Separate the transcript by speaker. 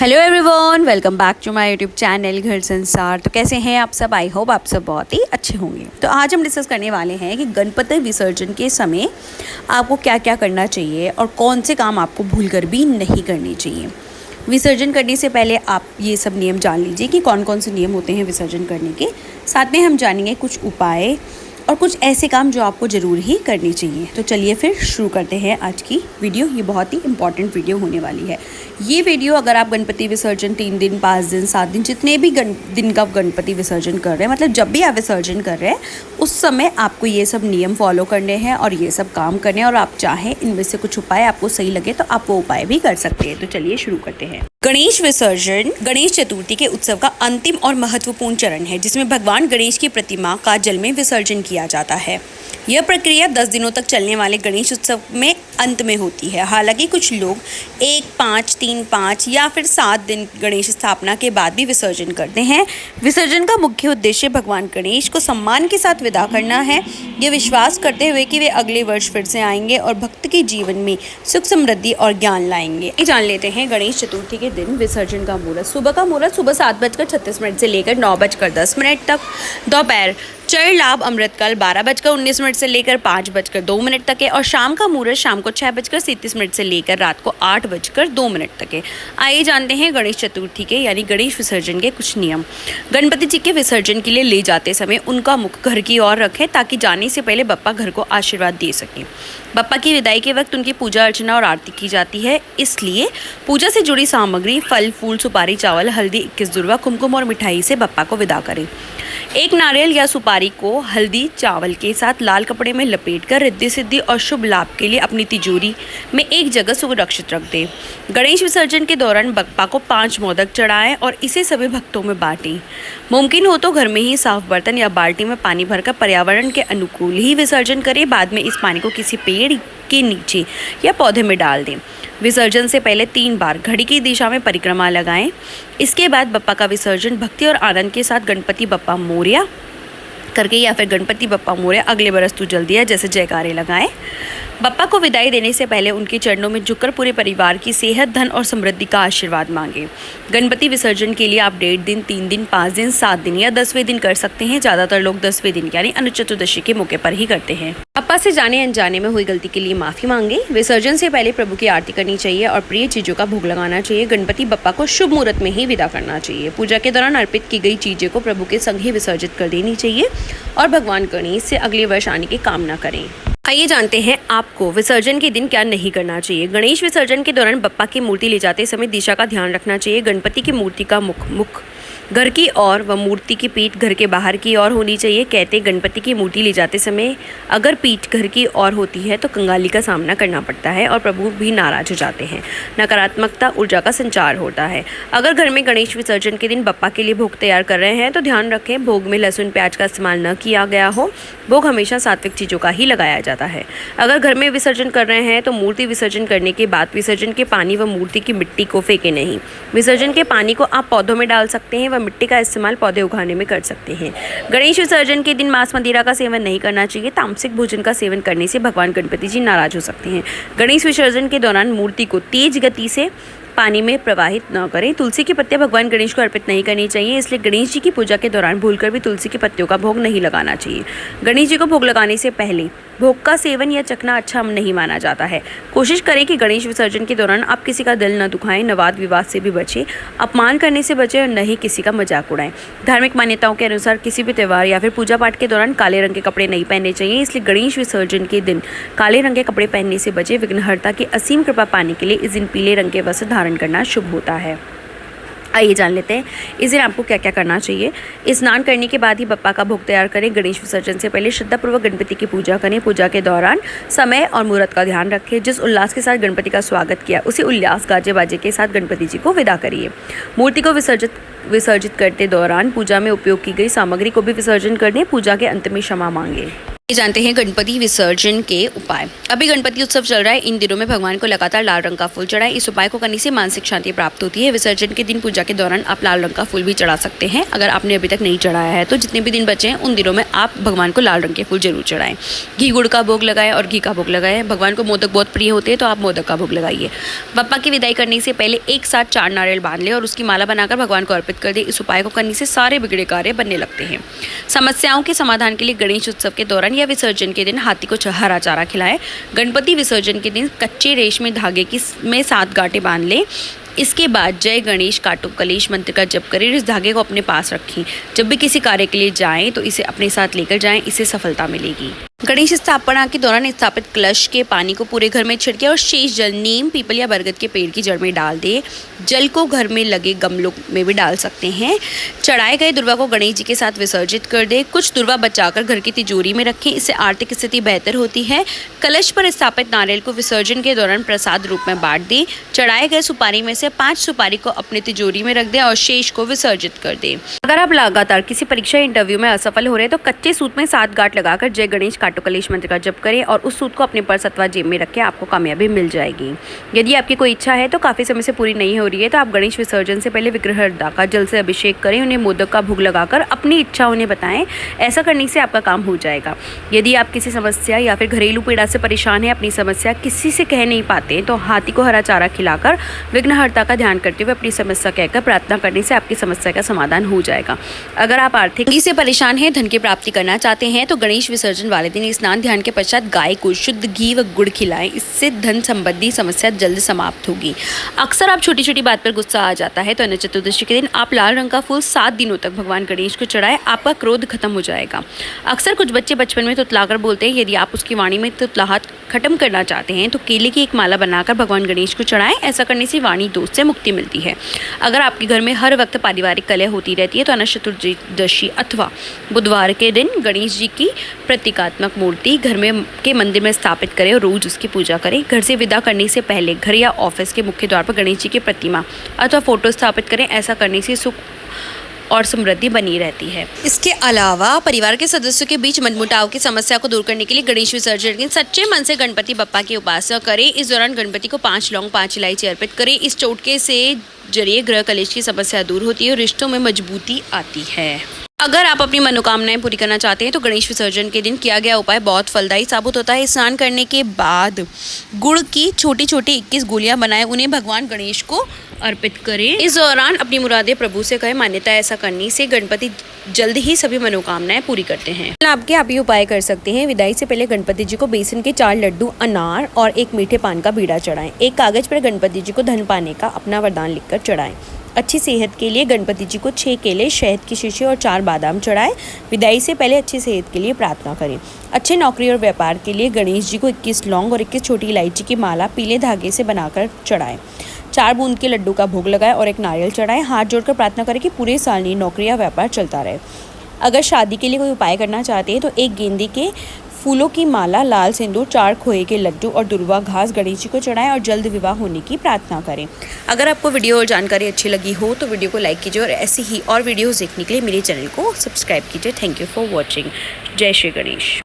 Speaker 1: Hello everyone, welcome back to my YouTube channel Ghar Sansar. तो कैसे हैं आप सब? आई होप आप सब बहुत ही अच्छे होंगे। तो आज हम डिस्कस करने वाले हैं कि गणपति विसर्जन के समय आपको क्या क्या करना चाहिए और कौन से काम आपको भूलकर भी नहीं करने चाहिए। विसर्जन करने से पहले आप ये सब नियम जान लीजिए कि कौन कौन से नियम होते हैं विसर्जन करने के। साथ में हम जानेंगे कुछ उपाय और कुछ ऐसे काम जो आपको ज़रूर ही करने चाहिए। तो चलिए फिर शुरू करते हैं आज की वीडियो। ये बहुत ही इंपॉर्टेंट वीडियो होने वाली है। ये वीडियो अगर आप गणपति विसर्जन 3 दिन 5 दिन 7 दिन जितने भी दिन का गणपति विसर्जन कर रहे हैं, मतलब जब भी आप विसर्जन कर रहे हैं उस समय आपको ये सब नियम फॉलो करने हैं और ये सब काम करने हैं। और आप चाहें इनमें से कुछ उपाय आपको सही लगे तो आप वो उपाय भी कर सकते हैं। तो चलिए शुरू करते हैं। गणेश विसर्जन गणेश चतुर्थी के उत्सव का अंतिम और महत्वपूर्ण चरण है, जिसमें भगवान गणेश की प्रतिमा का जल में विसर्जन किया जाता है। यह प्रक्रिया 10 दिनों तक चलने वाले गणेश उत्सव में अंत में होती है। हालांकि कुछ लोग 1, 5, 3, 5 या फिर 7 दिन गणेश स्थापना के बाद भी विसर्जन करते हैं। विसर्जन का मुख्य उद्देश्य भगवान गणेश को सम्मान के साथ विदा करना है, ये विश्वास करते हुए कि वे अगले वर्ष फिर से आएंगे और भक्त के जीवन में सुख समृद्धि और ज्ञान लाएंगे। जान लेते हैं गणेश चतुर्थी के दिन विसर्जन का मुहूर्त। सुबह का मुहूर्त सुबह 7:36 से लेकर 9:10 तक। दोपहर चर लाभ अमृतकाल 12:19 से लेकर 5:02 तक है। और शाम का मुहूर्त शाम को 6:37 से लेकर रात को 8:02 तक है। आइए जानते हैं गणेश चतुर्थी के यानी गणेश विसर्जन के कुछ नियम। गणपति जी के विसर्जन के लिए ले जाते समय उनका मुख घर की ओर रखें, ताकि जाने से पहले बप्पा घर को आशीर्वाद दे सकें। बप्पा की विदाई के वक्त उनकी पूजा अर्चना और आरती की जाती है, इसलिए पूजा से जुड़ी सामग्री फल फूल सुपारी चावल हल्दी 21 दुर्वा कुमकुम और मिठाई से बप्पा को विदा करें। एक नारियल या सुपारी को हल्दी चावल के साथ लाल कपड़े में लपेटकर रिद्धि सिद्धि और शुभ लाभ के लिए अपनी तिजोरी में एक जगह सुरक्षित रख दें। गणेश विसर्जन के दौरान बप्पा को 5 मोदक चढ़ाएं और इसे सभी भक्तों में बांटें। मुमकिन हो तो घर में ही साफ बर्तन या बाल्टी में पानी भरकर पर्यावरण के अनुकूल ही विसर्जन करें। बाद में इस पानी को किसी पेड़ के नीचे या पौधे में डाल दें। विसर्जन से पहले 3 बार घड़ी की दिशा में परिक्रमा लगाएं। इसके बाद बप्पा का विसर्जन भक्ति और आनंद के साथ गणपति बप्पा मोरया करके या फिर गणपति बप्पा मोरया अगले बरस तू जल्दी है जैसे जयकारे लगाएं। बप्पा को विदाई देने से पहले उनके चरणों में झुककर पूरे परिवार की सेहत धन और समृद्धि का आशीर्वाद मांगे। गणपति विसर्जन के लिए आप 1.5 दिन 3 दिन 5 दिन 7 दिन या 10वें दिन कर सकते हैं। ज़्यादातर लोग 10वें दिन यानी अनंत चतुर्दशी के मौके पर ही करते हैं। बप्पा से जाने अनजाने में हुई गलती के लिए माफी मांगे। विसर्जन से पहले प्रभु की आरती करनी चाहिए और प्रिय चीजों का भोग लगाना चाहिए। गणपति बप्पा को शुभ मुहूर्त में ही विदा करना चाहिए। पूजा के दौरान अर्पित की गई चीजें को प्रभु के संग ही विसर्जित कर देनी चाहिए और भगवान गणेश से अगले वर्ष आने की कामना करें। आइए जानते हैं आपको विसर्जन के दिन क्या नहीं करना चाहिए। गणेश विसर्जन के दौरान बप्पा की मूर्ति ले जाते समय दिशा का ध्यान रखना चाहिए। गणपति की मूर्ति का मुख घर की ओर व मूर्ति की पीठ घर के बाहर की ओर होनी चाहिए। कहते गणपति की मूर्ति ले जाते समय अगर पीठ घर की ओर होती है तो कंगाली का सामना करना पड़ता है और प्रभु भी नाराज हो जाते हैं। नकारात्मकता ऊर्जा का संचार होता है। अगर घर में गणेश विसर्जन के दिन बप्पा के लिए भोग तैयार कर रहे हैं तो ध्यान रखें भोग में लहसुन प्याज का इस्तेमाल न किया गया हो। भोग हमेशा सात्विक चीज़ों का ही लगाया जाता है। अगर घर में विसर्जन कर रहे हैं तो मूर्ति विसर्जन करने के बाद विसर्जन के पानी व मूर्ति की मिट्टी को फेंके नहीं। विसर्जन के पानी को आप पौधों में डाल सकते हैं व मिट्टी का इस्तेमाल पौधे उगाने में कर सकते हैं। गणेश विसर्जन के दिन मांस मदिरा का सेवन नहीं करना चाहिए। तामसिक भोजन का सेवन करने से भगवान गणपति जी नाराज हो सकते हैं। गणेश विसर्जन के दौरान मूर्ति को तेज गति से पानी में प्रवाहित न करें। तुलसी के पत्ते भगवान गणेश को अर्पित नहीं करनी चाहिए, इसलिए गणेश जी की पूजा के दौरान भूलकर भी तुलसी के पत्तियों का भोग नहीं लगाना चाहिए। गणेश जी को भोग लगाने से पहले भोग का सेवन या चखना अच्छा नहीं माना जाता है। कोशिश करें कि गणेश विसर्जन के दौरान आप किसी का दिल न दुखाएं, न वाद विवाद से भी बचें, अपमान करने से बचें और न ही किसी का मजाक उड़ाएं। धार्मिक मान्यताओं के अनुसार किसी भी त्यौहार या फिर पूजा पाठ के दौरान काले रंग के कपड़े नहीं पहनने चाहिए, इसलिए गणेश विसर्जन के दिन काले रंग के कपड़े पहनने से बचें। विघ्नहर्ता की असीम कृपा पाने के लिए इस दिन पीले रंग के वस्त्र धारण करना शुभ होता है। आइए जान लेते हैं इस दिन आपको क्या क्या करना चाहिए। स्नान करने के बाद ही बप्पा का भोग तैयार करें। गणेश विसर्जन से पहले श्रद्धापूर्वक गणपति की पूजा करें। पूजा के दौरान समय और मुहूर्त का ध्यान रखें। जिस उल्लास के साथ गणपति का स्वागत किया उसी उल्लास गाजे बाजे के साथ गणपति जी को विदा करिए। मूर्ति को विसर्जित करते दौरान पूजा में उपयोग की गई सामग्री को भी विसर्जन कर दें। पूजा के अंत में क्षमा मांगे। जानते हैं गणपति विसर्जन के उपाय। अभी गणपति उत्सव चल रहा है। इन दिनों में भगवान को लगातार लाल रंग का फूल चढ़ाएं। इस उपाय को करने से मानसिक शांति प्राप्त होती है। विसर्जन के दिन पूजा के दौरान आप लाल रंग का फूल भी चढ़ा सकते हैं। अगर आपने अभी तक नहीं चढ़ाया है तो जितने भी दिन बचे हैं उन दिनों में आप भगवान को लाल रंग के फूल जरूर चढ़ाएं। घी गुड़ का भोग लगाएं और घी का भोग लगाएं। भगवान को मोदक बहुत प्रिय होते हैं तो आप मोदक का भोग लगाइए। बप्पा की विदाई करने से पहले एक साथ 4 नारियल बांध लें और उसकी माला बनाकर भगवान को अर्पित कर दें। इस उपाय को करने से सारे बिगड़े कार्य बनने लगते हैं। समस्याओं के समाधान के लिए गणेश उत्सव के दौरान या विसर्जन के दिन हाथी को हरा चारा खिलाएं। गणपति विसर्जन के दिन कच्चे रेशमी धागे में 7 गांठें बांध लें। इसके बाद जय गणेश काटो कलेश मंत्र का जप करें। इस धागे को अपने पास रखें। जब भी किसी कार्य के लिए जाएं तो इसे अपने साथ लेकर जाएं। इससे सफलता मिलेगी। गणेश स्थापना के दौरान स्थापित कलश के पानी को पूरे घर में छिड़के और शेष जल नीम, पीपल या बरगद के पेड़ की जड़ में डाल दें। जल को घर में लगे गमलों में भी डाल सकते हैं। चढ़ाए गए दुर्वा को गणेश जी के साथ विसर्जित कर दें। कुछ दुर्वा बचाकर घर की तिजोरी में रखें। इससे आर्थिक स्थिति बेहतर होती है। कलश पर स्थापित नारियल को विसर्जन के दौरान प्रसाद रूप में बांट दें। चढ़ाए गए सुपारी में से 5 सुपारी को अपने तिजोरी में रख दें और शेष को विसर्जित कर दें। अगर आप लगातार किसी परीक्षा इंटरव्यू में असफल हो रहे हैं तो कच्चे सूत में 7 गांठ लगाकर जय गणेश काटो कलेश मंत्र का जप करें और उस सूत को अपने पर्स अथवा जेब में रखें। आपको कामयाबी मिल जाएगी। यदि आपकी कोई इच्छा है तो काफी समय से पूरी नहीं हो रही है तो आप गणेश विसर्जन से पहले विग्रहर्ता का जल से अभिषेक करें। उन्हें मोदक का भोग लगाकर अपनी इच्छा उन्हें बताएं। ऐसा करने से आपका काम हो जाएगा। यदि आप किसी समस्या या फिर घरेलू पीड़ा से परेशान है, अपनी समस्या किसी से कह नहीं पाते तो हाथी को हरा चारा खिलाकर विघ्नहर्ता का ध्यान करते हुए अपनी समस्या कहकर प्रार्थना करने से आपकी समस्या का समाधान हो जाएगा। अगर आप आर्थिक तंगी से परेशान हैं, धन की प्राप्ति करना चाहते हैं तो गणेश विसर्जन वाले दिन स्नान ध्यान के पश्चात गाय को शुद्ध घी व गुड़ खिलाएं। इससे धन संबंधी समस्या जल्द समाप्त होगी। अक्सर आप छोटी छोटी बात पर गुस्सा आ जाता है तो अनंत चतुर्दशी के दिन आप लाल रंग का फूल 7 दिनों तक भगवान गणेश को चढ़ाएं। आपका क्रोध खत्म हो जाएगा। अक्सर कुछ बच्चे बचपन में तुतलाकर बोलते हैं। यदि आप उसकी वाणी में तुतलाहट खत्म करना चाहते हैं तो केले की एक माला बनाकर भगवान गणेश को चढ़ाएं। ऐसा करने से वाणी दोष से मुक्ति मिलती है। अगर आपके घर में हर वक्त पारिवारिक कलह होती रहती है तो अनंत चतुर्दशी अथवा बुधवार के दिन गणेश जी की प्रतीकात्मक मूर्ति घर में के मंदिर में स्थापित करें और रोज उसकी पूजा करें। घर से विदा करने से पहले घर या ऑफिस के मुख्य द्वार पर गणेश जी की प्रतिमा अथवा फोटो स्थापित करें। ऐसा करने से सुख और समृद्धि बनी रहती है। इसके अलावा परिवार के सदस्यों के बीच मनमुटाव की समस्या को दूर करने के लिए गणेश विसर्जन के सच्चे मन से गणपति बप्पा की उपासना करें। इस दौरान गणपति को 5 लौंग 5 इलायची अर्पित करें। इस टोटके से जरिए ग्रह कलेश की समस्या दूर होती है और रिश्तों में मजबूती आती है। अगर आप अपनी मनोकामनाएं पूरी करना चाहते हैं तो गणेश विसर्जन के दिन किया गया उपाय बहुत फलदायी साबित होता है। स्नान करने के बाद गुड़ की छोटी छोटी 21 गोलियां बनाएं। उन्हें भगवान गणेश को अर्पित करें। इस दौरान अपनी मुरादें प्रभु से कहें। मान्यता ऐसा करने से गणपति जल्द ही सभी मनोकामनाएं पूरी करते हैं। आप ये उपाय कर सकते हैं। विदाई से पहले गणपति जी को बेसन के 4 लड्डू, अनार और 1 मीठे पान का बीड़ा चढ़ाएं। एक कागज पर गणपति जी को धन पाने का अपना वरदान लिखकर चढ़ाएं। अच्छी सेहत के लिए गणपति जी को 6 केले, शहद की शीशी और 4 बादाम चढ़ाएं। विदाई से पहले अच्छी सेहत के लिए प्रार्थना करें। अच्छे नौकरी और व्यापार के लिए गणेश जी को 21 लौंग और 21 छोटी इलायची की माला पीले धागे से बनाकर चढ़ाएं। 4 बूंद के लड्डू का भोग लगाएं और 1 नारियल चढ़ाएं। हाथ जोड़कर प्रार्थना करें कि पूरे साल नहीं नौकरी या व्यापार चलता रहे। अगर शादी के लिए कोई उपाय करना चाहते हैं तो 1 गेंदे के फूलों की माला, लाल सिंदूर, 4 खोए के लड्डू और दुर्वा घास गणेश जी को चढ़ाएं और जल्द विवाह होने की प्रार्थना करें। अगर आपको वीडियो और जानकारी अच्छी लगी हो तो वीडियो को लाइक कीजिए और ऐसी ही और वीडियोस देखने के लिए मेरे चैनल को सब्सक्राइब कीजिए। Thank you for watching. जय श्री गणेश।